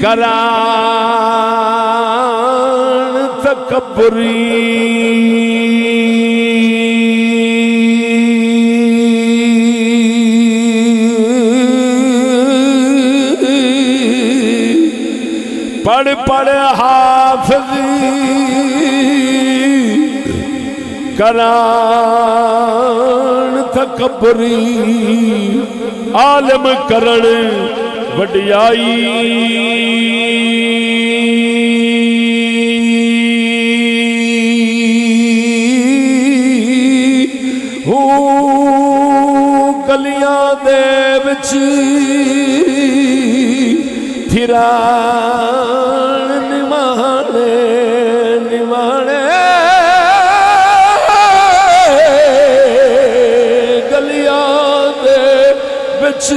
کران تکبری پڑھ پڑھ حافظی کران تکبری عالم کرن وڈیائی گلیاں دے وچ پھران نمانے نمانے گلیاں دے وچ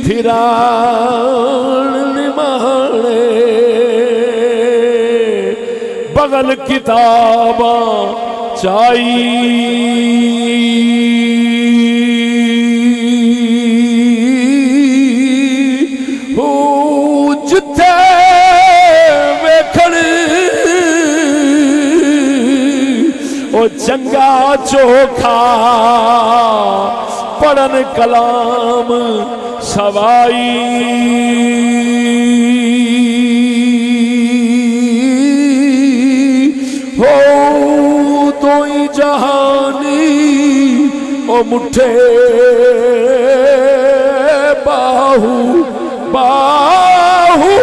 پھران نمانے بغل کتاباں چائی جتھے ویکھن او چنگا چوکھا پڑھن کلام سوائی ہو دوئی جہانی او مٹھے باہو باہو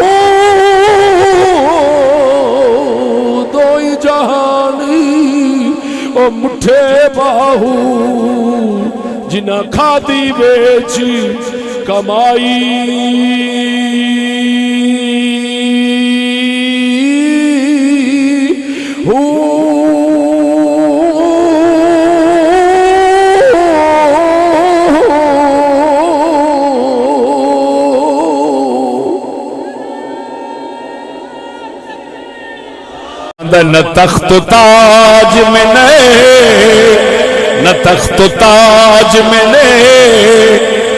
دوئی جہانی او مٹھے باہو جنہ کھادی بیچ کمائی نہ تخت تاج میں نہ تخت تاج میں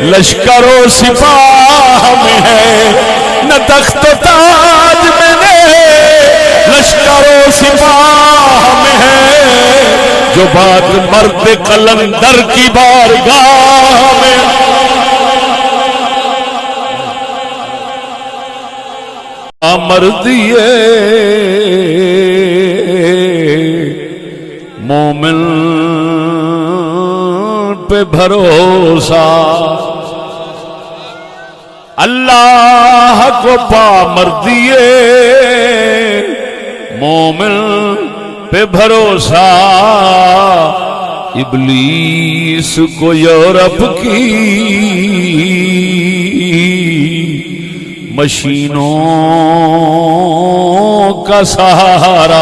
لشکر و سپاہ میں ہے نہ تخت تاج میں لشکر و سپاہ میں ہے جو بات مرد قلندر کی بارگاہ میں مردیے مومن پہ بھروسہ اللہ کو پا مردیے مومن پہ بھروسہ ابلیس کو یورپ کی مشینوں کا سہارا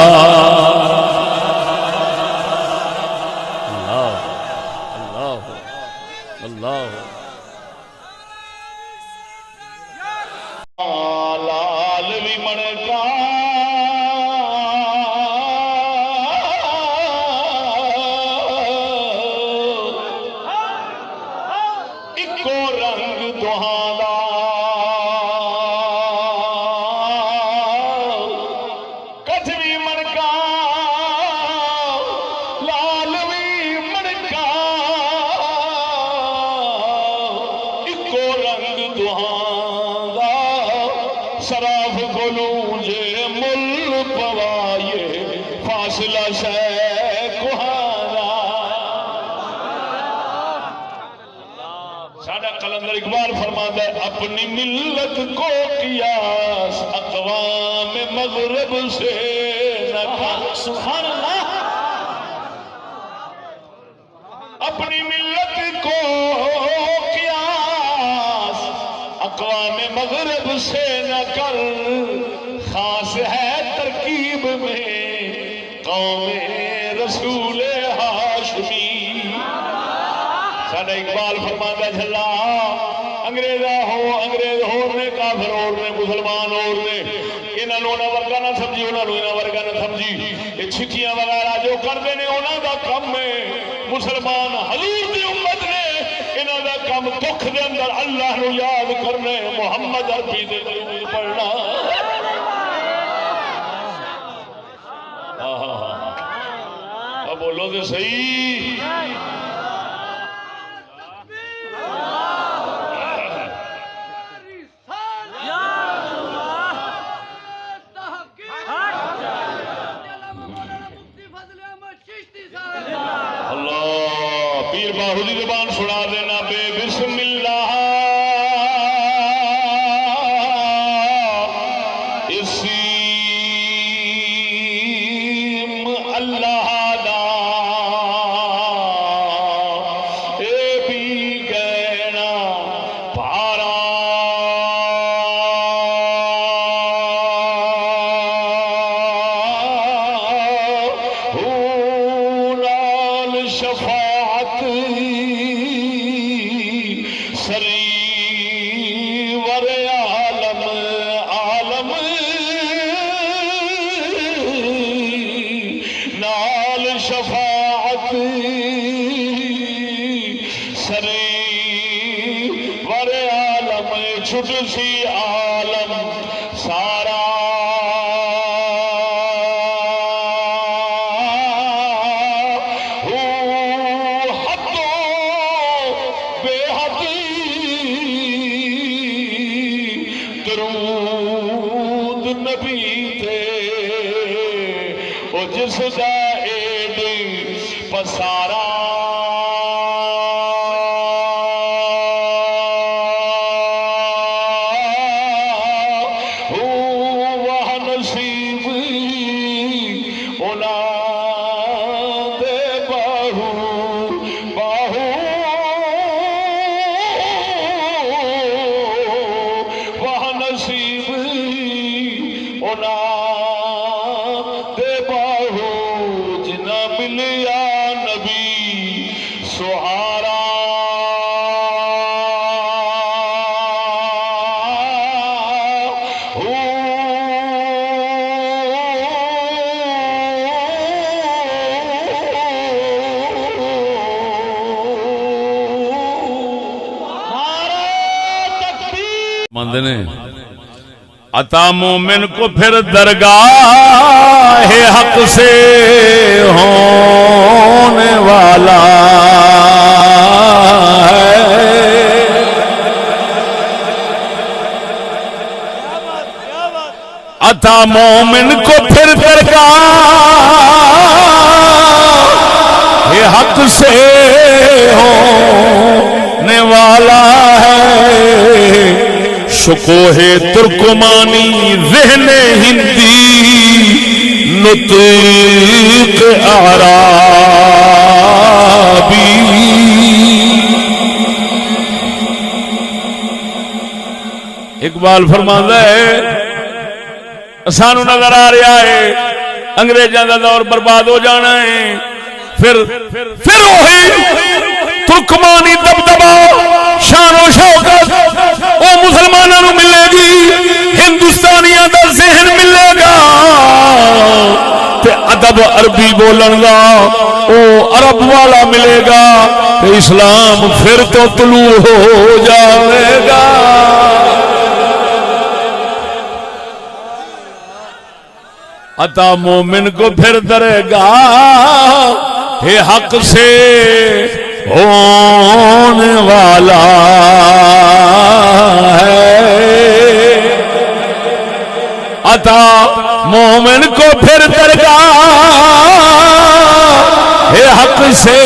اپنی ملت کو قیاس اقوام مغرب سے نہ کر سبحان اللہ اپنی ملت کو قیاس اقوام مغرب سے نہ کر خاص ہے ترکیب میں قوم رسول ہاشمی ساڈا اقبال فرماتا جھلا انگریزہ ہو انگریز ہور نے کافر ہور نے مسلمان ہور نے انہاں نوں ورگا نہ سمجھی انہاں نوں انہاں ورگا نہ سمجھی یہ چھٹیاں وغیرہ جو کرتے ہیں انہاں دا کم ہے مسلمان حضور دی امت نے انہاں دا دم دکھ دے اندر اللہ نو یاد کرنے محمد عربی دے درود پڑھنا اب بولو دے صحیح پیر باہو دی زبان سنا دینا بے بسم اللہ اسم اللہ دا اے بھی گہنا پارا نال شفاعت سریور عالم عالم نال شفاعت سریور عالم چھٹ سی عالم سارا درود نبی تے او جس دا ایڈ پسارا وہ نصیب اونا دے باہو باہو نصیب اونا دے باہو جنا ملیا نبی سہارا مندنے عطا مومن کو پھر درگاہ حق سے ہونے والا ہے عطا مومن کو پھر درگاہ حق سے ہونے والا ہے شکوہ ترکمانی ذہن ہندی نطق اعرابی اقبال فرماتا ہے سانو نظر آ رہا ہے انگریزاں دا دور برباد ہو جانا ہے پھر وہی ترکمانی دبدبا شان و شوکت وہ مسلمانوں نو ملے گی ہندوستانیاں دا ذہن ملے گا تے ادب عربی بولن دا او عرب والا ملے گا تے اسلام پھر تو طلوع ہو جائے گا عطا مومن کو پھر درگاہ حق سے ہونے والا ہے عطا مومن کو پھر درگاہ حق سے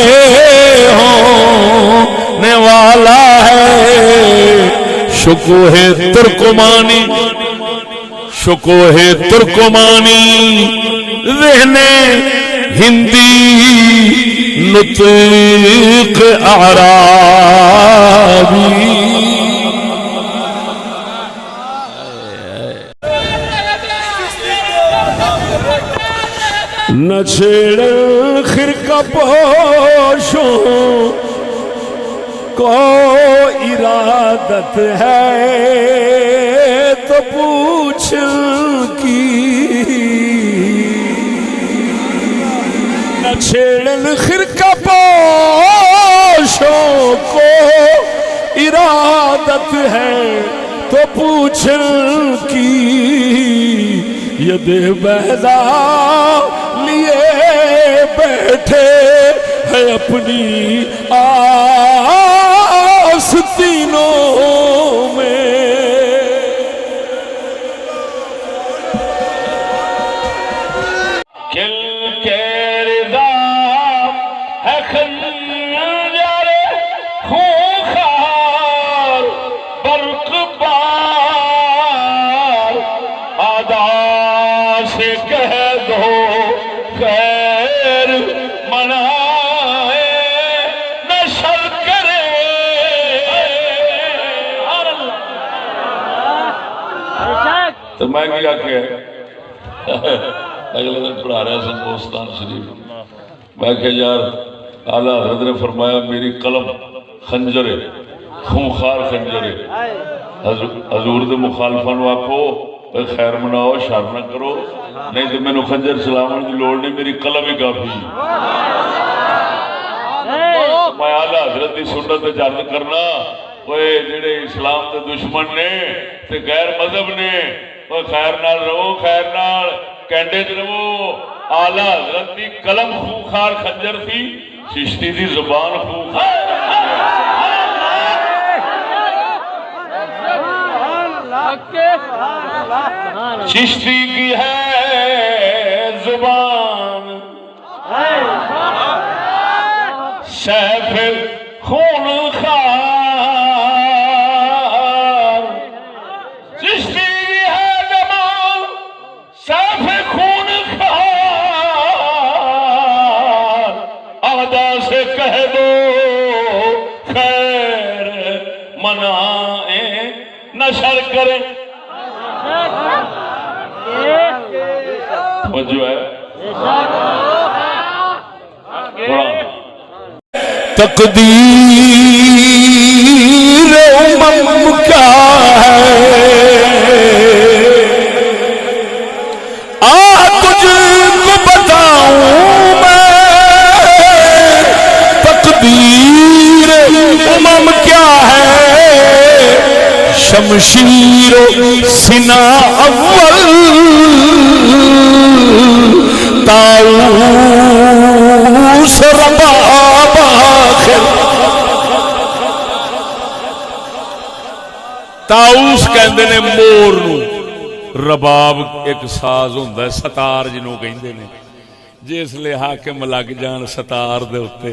ہونے والا ہے شکوہ ترکمانی ذہن ہندی نطق اعرابی نہ چھیڑ خرقہ پوشوں کو ارادت ہے تو پوچھ کی نہ چھیڑ خرقہ پوشوں کو ارادت ہے تو پوچھن کی، ید بیضا لیے بیٹھے ہے اپنی آستینوں میں۔ کل کے رضا ہے خنجر خونخوار برق بار، ادا سے کہہ دو خیر منائے نہ شر کرے۔ تو میں کیا کہ اگلے دن پڑھا رہا سن بوستان شریف، میں کہ یار اعلیٰ حضرت نے فرمایا میری قلم خنجر ہے، خونخوار خنجر ہے۔ حضور دے مخالفان واکو خیر مناؤ شر نہ کرو، نہیں تو میں نے خنجر چلاون کی لوڑ نہیں، میری قلم ہی کافی۔ میں اعلیٰ حضرت کی سنت تے جرد کرنا، وہ جڑے اسلام دے دشمن نے تے غیر مذہب نے، وہ خیر نال رہو، خیر نال کینڈے چ رہو۔ اعلیٰ حضرت کی قلم خونخوار خنجر تھی، چشتی دی زبان خونخوار۔ چشتی کی ہے زبان سیف خونخوار، چشتی کی ہے زبان سیف خونخوار، ادا سے کہہ دو خیر منائیں نہ شر کریں۔ جو ہے تقدیر امم کیا ہے، تجھ کو بتاؤں میں تقدیر امم کیا ہے، شمشیر سنا اول طاؤس رباب آخر۔ طاؤس کہندے نے مور نو، رباب ایک ساز ہوندا ہے ستار جنوں کہندے نے، جس لے حاکم لگ جان ستار دے اوتے۔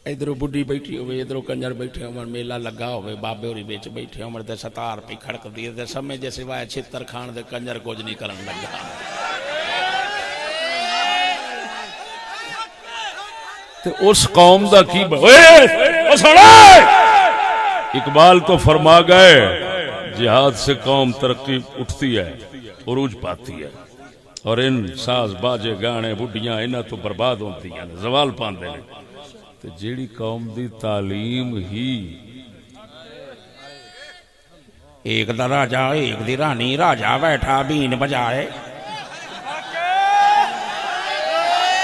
ادھر بڈھی بیٹھی ہوئے، ادھر کنجر بیٹھے ہو، میلہ لگا ہوئے، بابے ہوری بیچ بیٹھے ہو، تے ستار پہ کھڑک دی تے سمجھے سوائے چھتر کھان دے کنجر کچھ نہیں کرن لگا۔ تے اس قوم دا کی اقبال تو فرما گئے، جہاد سے قوم ترقی اٹھتی ہے، عروج پاتی ہے، اور ان ساز باجے گانے بڈھیاں انہاں تو برباد ہوتی ہیں، زوال پاندے ہیں۔ جیڑی قوم دی تعلیم ہی ایک دا راجا ایک دی رانی، راجا بیٹھا بین بجائے،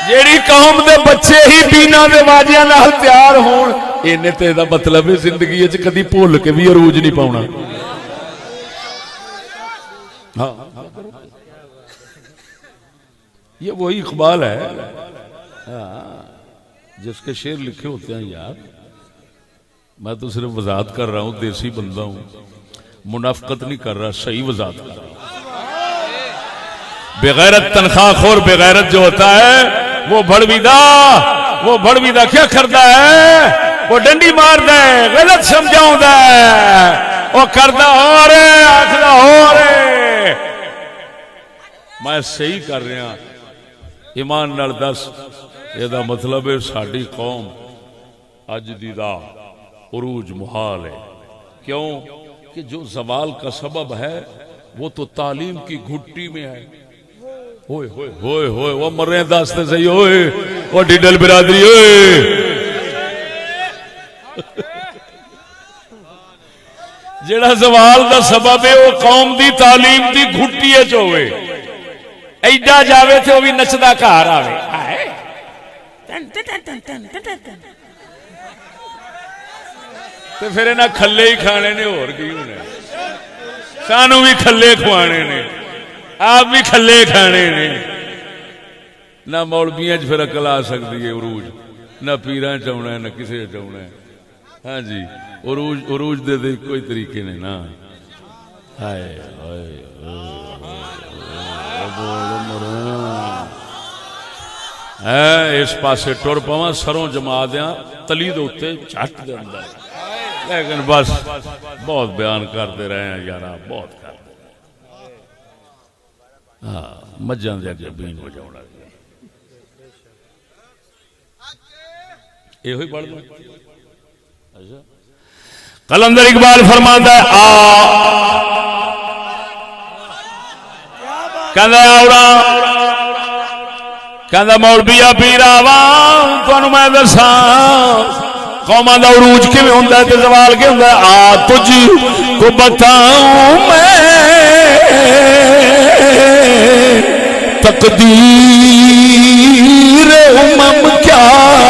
جیڑی قوم دے بچے ہی بینا دے واجیاں نال تیار ہون، اینے تے دا مطلب ہے زندگی وچ کدی بھول کے بھی عروج نہیں پاؤنا۔ یہ وہی اقبال ہے جس کے شعر لکھے ہوتے ہیں یار۔ میں تو صرف وضاحت کر رہا ہوں، دیسی بندہ ہوں، منافقت نہیں کر رہا، صحیح وضاحت کر رہا ہوں۔ بغیرت تنخواہ خور بغیرت جو ہوتا ہے وہ بڑویدہ کیا کرتا ہے، وہ ڈنڈی مار دے، غلط سمجھاؤں دے، وہ کرتا ہو رہے آخر ہو رہے، میں صحیح کر رہا ایمان نال دس۔ یہ دا مطلب ہے ساڑی قوم اج دی دا عروج محال ہے۔ کیوں کہ جو زوال کا سبب ہے وہ تو تعلیم کی گھٹی میں ہے۔ ہوئے ہوئے ہوئے ہوئے وہ مر رہے ہیں داستے صحیح ہوئے، وہ ڈیڈل برادری ہوئے، جڑا زوال دا سبب ہے وہ قوم دی تعلیم دی گھٹی ہے جو ہوئے، ایڈا جاوے تھے وہ بھی نچدا گھر آوے، تے پھر انہاں کھلے ہی کھانے نے، اور کی ہونے، سانو بھی کھلے کھوانے نے، آپ بھی کھلے کھانے نے. نہ مولویاں پھر عقل آ سکتی ہے عروج، نہ پیراں چاہنا ہے نہ کسے چاہنا ہے. ہاں جی عروج دے کوئی طریقے نے نا. ہائے اس پاسے ٹر پواں سروں جما دیاں تلی دے اوتے جھٹ دے اندر، لیکن بس بہت بیان کرتے رہے ہیں یارا، بہت کرتے رہے. ہاں مجھاں دے اگے بین ہو جاؤنا یہ ہوئی پڑھ دوں. قلندر اقبال فرماتا ہے کہندا مولویا پیراوا تانوں میں دساں قوماں دا عروج کیویں ہوندا ہے تے زوال کیویں ہوندا ہے. آ تجھ کو بتاؤں میں تقدیر امم کیا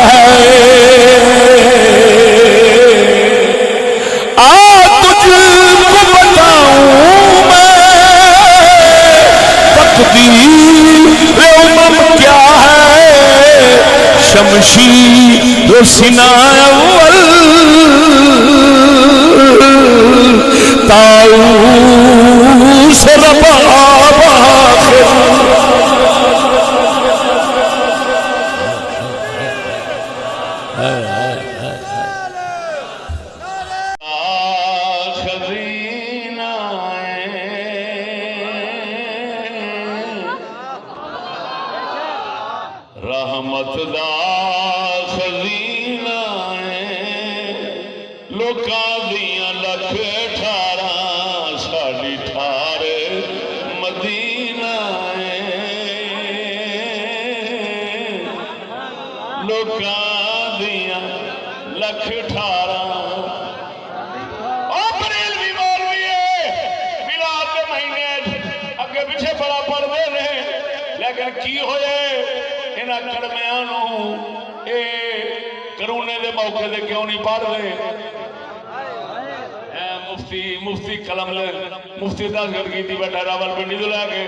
ہے. کیا ہے شمشیر سینہ اول طاؤس رباب رحمت دا خزینہ لوکاں دیاں لکھ ٹھاراں ساڈی ٹھار مدینہ لوکاں دیاں لکھ ٹھاراں. بریلوی مولوی میلاد کے مہینے اگے پیچھے بڑا پڑھتے ہیں، لیکن کی ہوئے انہاں کڑمیاں نوں اے کرونے دے موقع دے کیوں نہیں پڑھ رہے؟ مفتی قلم لے مفتی دستخط کی تھی بیٹھا راولپنڈی تو لے کے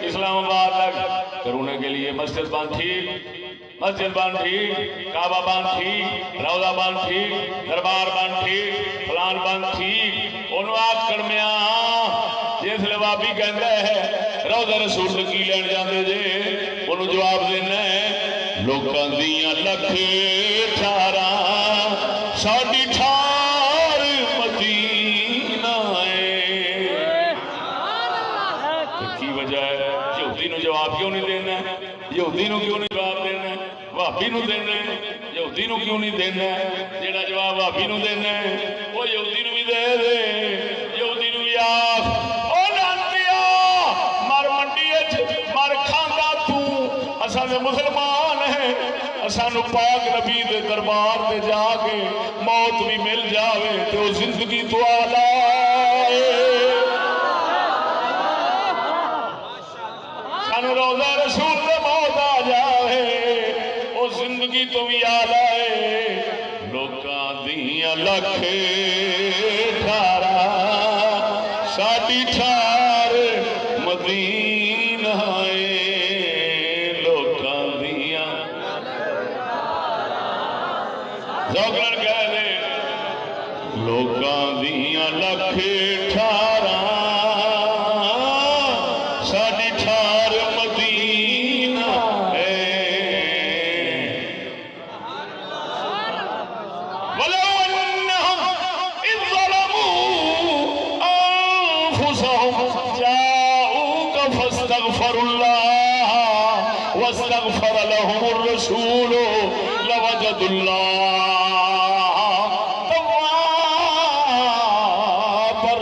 اسلام آباد تک کرونے کے لیے مسجد بند ٹھیک، مسجد بند ٹھیک، کعبہ بند ٹھیک، روضہ بند ٹھیک، دربار بند ٹھیک، فلان بند ٹھیک. انہوں آگ کڑمیاں جس لئے وابی کہندہ ہے روضہ رسول کی لین جاندے جے انہوں جواب دینا ہے لوکاں دیاں لکھ ٹھاراں ساڈی ٹھار مدینہ ہے. کی وجہ ہے یہودی نو جواب کیوں نہیں دینا ہے؟ یہودی نو کیوں نہیں جواب دینا ہے؟ وہابی نو دینا ہے. یہودی نو کیوں نہیں دینا ہے؟ جیڑا جواب وہابی نو دینا ہے وہ یہودی نو بھی دے دے. یہودی نو بھی آخ او لانتیا مر منڈی مر کھاندا تو اساں دے مسلمان ہیں، اساں نو پاک نبی دے دربار تے جا کے موت بھی مل جاوے تے او زندگی تو آلہ سانو روضہ رسول دے موت آ جاوے او زندگی تو بھی آلہ ہے. لوکاں دیاں لکھ ٹھاراں ساڈی ٹھار مدینہ ہے. لوکاں دیاں زوگرن کہہ دے لوکاں دیاں لکھ ٹھاراں ساڈی ٹھار مدینہ ہے. وَلَوْ أَنَّهُمْ إِذْ ظَلَمُوا أَنفُسَهُمْ جَاءُوكَ فَاسْتَغْفَرُوا اللَّهَ وَاسْتَغْفَرَ لَهُمُ الرَّسُولُ لَوَجَدُوا اللَّهَ تَوَّابًا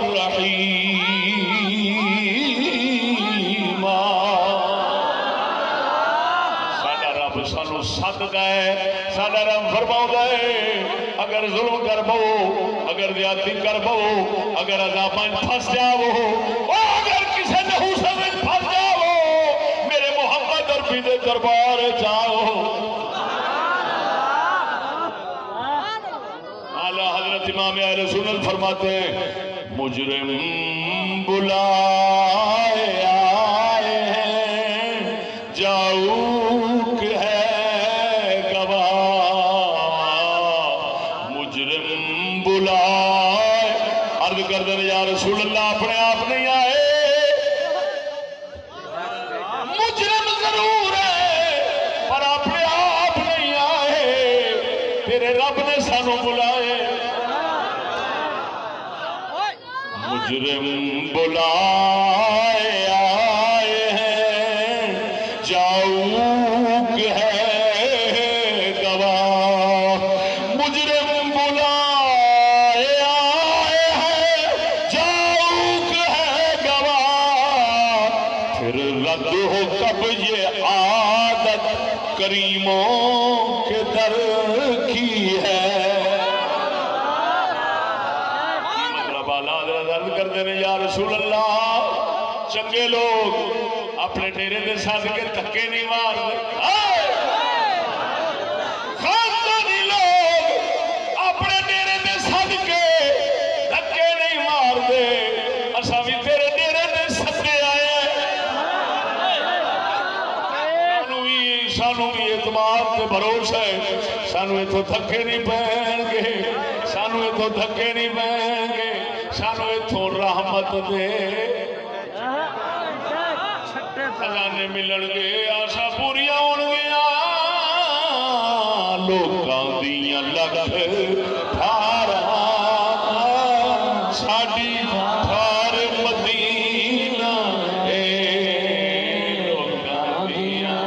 رَحِيمًا. ساڈا رب سانو سددا ہے، ساڈا رب فرماؤندا ہے اگر ظلم کر پو، اگر زیادتی کر پو، اگر عذاباں پھس جاؤ، اگر کسی نحوست میں پھس جاؤ، میرے محمد عربی دے دربار جاؤ حضرت امام اہل سنت فرماتے ہیں مجرم بلائے آئے ہیں جاؤک ہے گواہ مجرم بلائے عرض کر دیں یا رسول اللہ اپنے آپ نہیں آئے مجرم ضرور ہے پر اپنے آپ نہیں آئے تیرے رب نے سانو بلائے مجرم بلائے آئے ہیں جاؤک ہے گواہ مجرم بلائے آئے ہیں جاؤک ہے گواہ پھر رد ہو کب یہ عادت کریموں کے در کی ہے یا رسول اللہ چنگے لوگ اپنے ڈیرے دے ساتھ کے دھکے نہیں مار خاندانی لوگ اپنے ڈیرے دے ساتھ کے دھکے نہیں مار دے اسا بھی تیرے ڈیرے دے سدے آئے سانو بھی اعتماد تے بھروسہ ہے سانو اتھوں دھکے نہیں پہن گے سانو اتھوں دھکے نہیں پہن گے سانو اتھوں رحمت دے خزانے ملن گے آسا پوریاں ہون گیا لوکاں دیاں لگ تھارا ساڈی تھار مدینہ لوکاں دیاں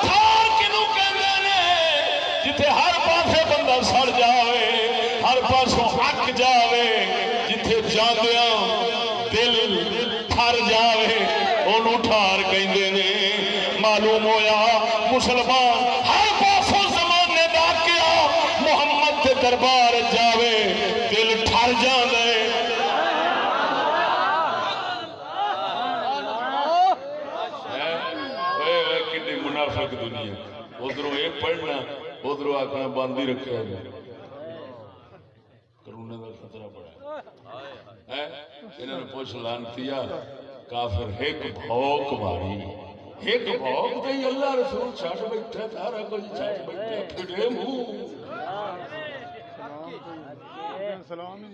تھار کنوں کہندے نے جتھے ہر پاسے بندہ سڑ جاوے ہر پاسوں اک جاوے جتھے جاندیاں دل تھر جاوے انہوں ٹھار کہندے نے معلوم ہویا مسلمان ہر پاسوں زمانے دا کیا محمد کے دربار جاوے دل ٹھر جاندے کتنی منافق دنیا ادھروں یہ پڑھنا ادھروں آکھنا بند ہی رکھا ہے کرونے کا خطرہ بڑا ہے انہوں نے پوچھ لانتیا کافر ایک بھوک ماری ایک بھوک تے اللہ رسول چھٹ بیٹھا سارا کچھ چھٹ بیٹھا پھڑے منہ سلام